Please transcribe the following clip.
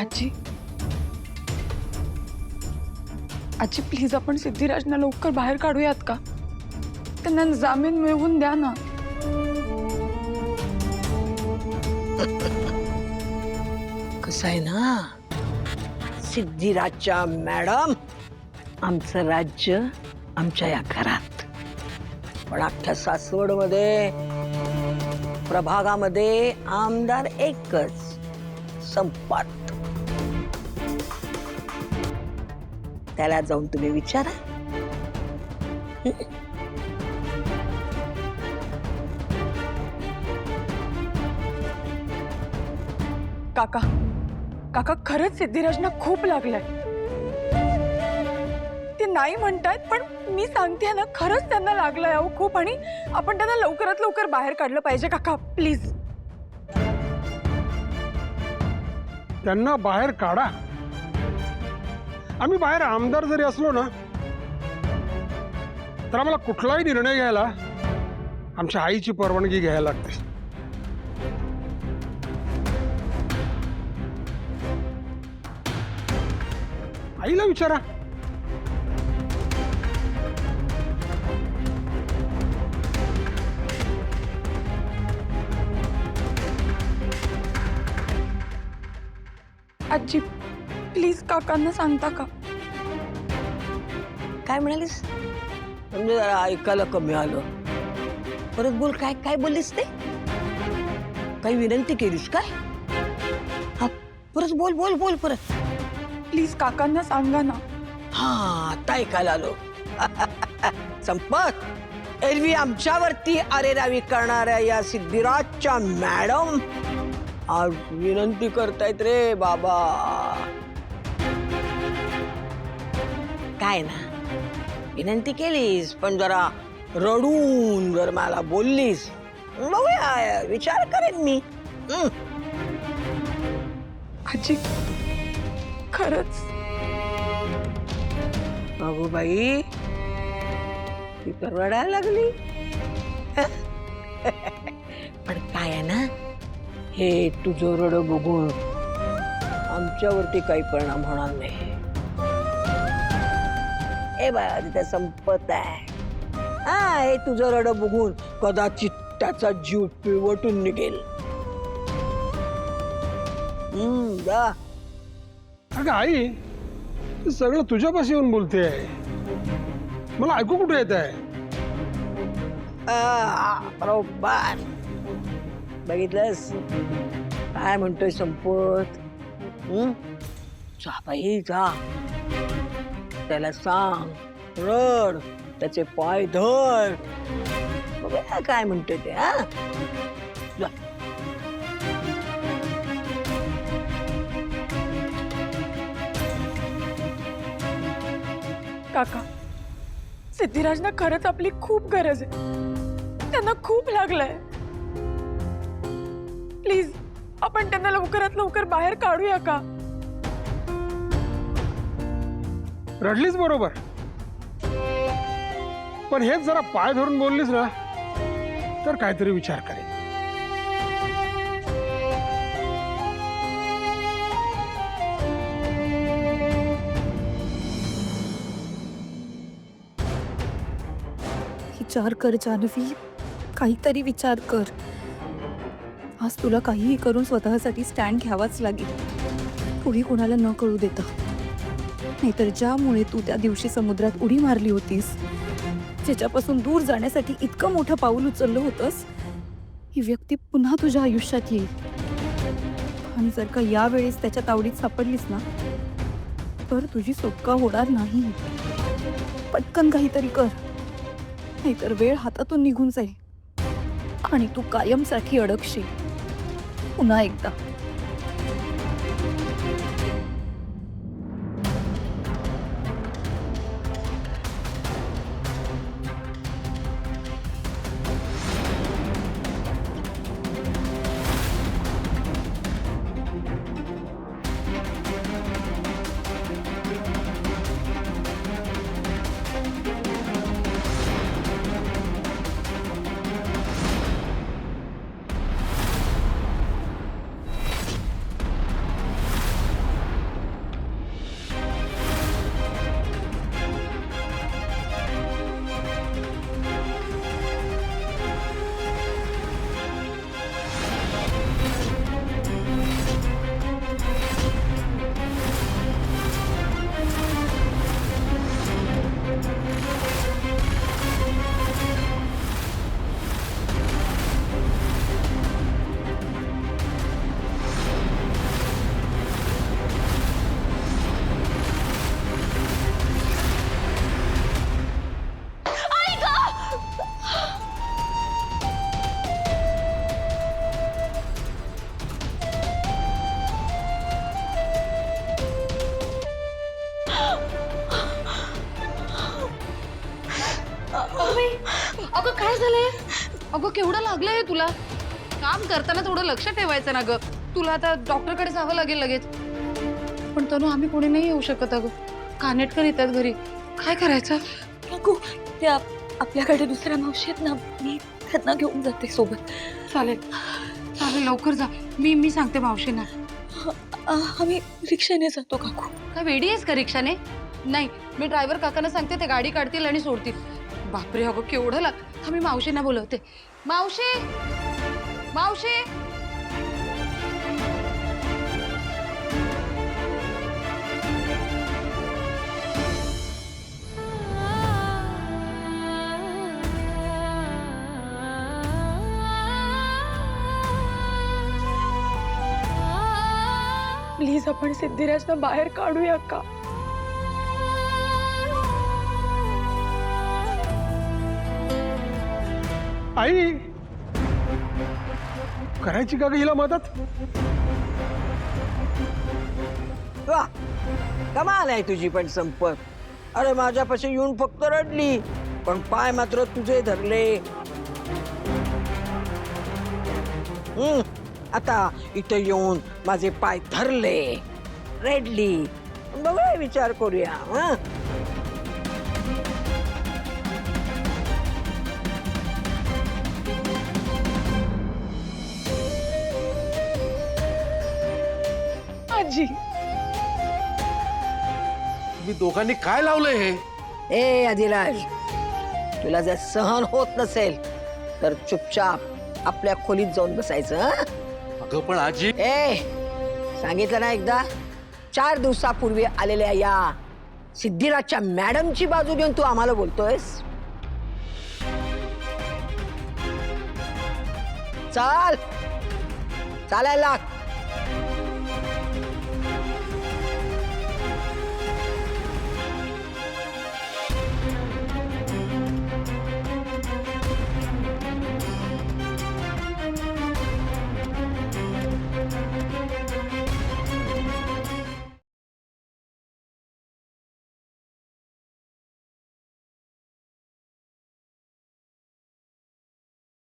आजी आजी प्लीज आपण सिद्धिराजना लवकर बाहेर काढूयात का? त्यांना जामीन मिळवून द्या ना. कसं आहे ना सिद्धिराजच्या मॅडम, आमचं राज्य आमच्या या घरात, पण अख्ख्या सासवडमध्ये प्रभागामध्ये आमदार एकच, संपात. त्याला जाऊन तुम्ही विचारा. काका काका खरंच सिद्धिराजना खूप लागलाय. ते नाही म्हणतायत पण मी सांगते ना खरंच त्यांना लागलंय अहो खूप, आणि आपण त्यांना लवकरात लवकर बाहेर काढलं पाहिजे काका प्लीज. त्यांना बाहेर काढा. आम्ही बाहेर आमदार जरी असलो ना तर आम्हाला कुठलाही निर्णय घ्यायला आमच्या आईची परवानगी घ्यायला लागते. आईला विचारा. आजी प्लीज काकांना सांगता का? काय म्हणालीस? म्हणजे जरा ऐकायला कमी आलं. परत बोल. काय काय बोललीस ते? काही विनंती केलीस काय? हा परत बोल बोल बोल परत. प्लीज काकांना सांगा ना. हा आता ऐकायला आलो. संपत एरवी आमच्यावरती अरेरावी करणाऱ्या या सिद्धिराजच्या मॅडम आज विनंती करतायत रे बाबा. काय ना विनंती केलीस पण जरा रडून जर मला बोललीस बघूया, विचार करेन मी. आजी खरंच अगो बाई ती तर रडायला लागली. पण काय आहे ना, हे तुझं रड बघून आमच्यावरती काही परिणाम होणार नाही. ए बाया तिथे संपत आहे. हा हे तुझं रड बघून कदाचित त्याचा जीव पिळवटून निघेल. जा. अगं आई हे सगळं तुझ्यापाशी येऊन बोलते. मला ऐकू कुठे येत आहे? बरोबर बघितलंस काय म्हणतोय संपत. जा बाई जा. त्याला सांग, रड, त्याचे पाय धर, बघूया काय म्हणतोय ते. हा जा. काका सिद्धिराजना खरंच आपली खूप गरज आहे. त्यांना खूप लागलंय. प्लीज आपण त्यांना लवकरात लवकर बाहेर काढूया का? रडलीच बरोबर, पण हेच जरा पाय धरून बोललीस ना तर काहीतरी विचार करेन. विचार कर जानवी, काहीतरी विचार कर. आज तुला काहीही करून स्वतःसाठी स्टँड घ्यावाच लागेल, कोणी कोणाला न कळू देता. नाहीतर ज्यामुळे तू त्या दिवशी समुद्रात उडी मारली होतीस, ज्याच्यापासून दूर जाण्यासाठी इतकं मोठं पाऊल उचललं होतंस, ही व्यक्ती पुन्हा तुझ्या आयुष्यात येईल. आणि जर का यावेळेस त्याच्या तावडीत सापडलीस ना तर तुझी सुटका होणार नाही. पटकन काहीतरी कर, नाहीतर वेळ हातातून निघून जाईल आणि तू कायमसाठी अडकशील पुन्हा एकदा. काय झालंय? अगं केवढं लागलंय तुला? काम करताना थोडं लक्ष ठेवायचं ना ग. तुला आता डॉक्टरकडे जावं लागेल लगेच. पण तनु आम्ही कोणी नाही येऊ शकत अगं. कानेटकर येतात घरी. काय करायचं? नको, ते आपल्याकडे दुसऱ्या मावशी आहेत ना, मी त्यांना घेऊन जाते सोबत. चालेल चालेल, लवकर जा. मी सांगते मावशींना. आम्ही रिक्षाने जातो काकू. काय वेडी आहेस का रिक्षाने? नाही, मी ड्रायव्हर काकांना सांगते, ते गाडी काढतील आणि सोडतील. बापरे अगं केवढं लाग. मी मावशींना बोलवते. मावशी, मावशी. प्लीज आपण सिद्धिराजला बाहेर काढूया का? आई करायची का ग हिला मदत? वा, कमाल आहे तुझी पण संपत. अरे माझ्यापाशी येऊन फक्त रडली, पण पाय मात्र तुझे धरले. आता इथं येऊन माझे पाय धरले, रडली. बघूया, विचार करूया. हं? आजी, मी दोघांनी काय लावलंय हे? ए अधिराज, तुला जर सहन होत नसेल तर चुपचाप आपल्या खोलीत जाऊन बसायचं. हं? अगं पण आजी, ए, सांगितलं ना एकदा. 4 दिवसापूर्वी आलेल्या या सिद्धिराजच्या मॅडमची बाजू घेऊन तू आम्हाला बोलतोयस? चाल, चालायला लाग.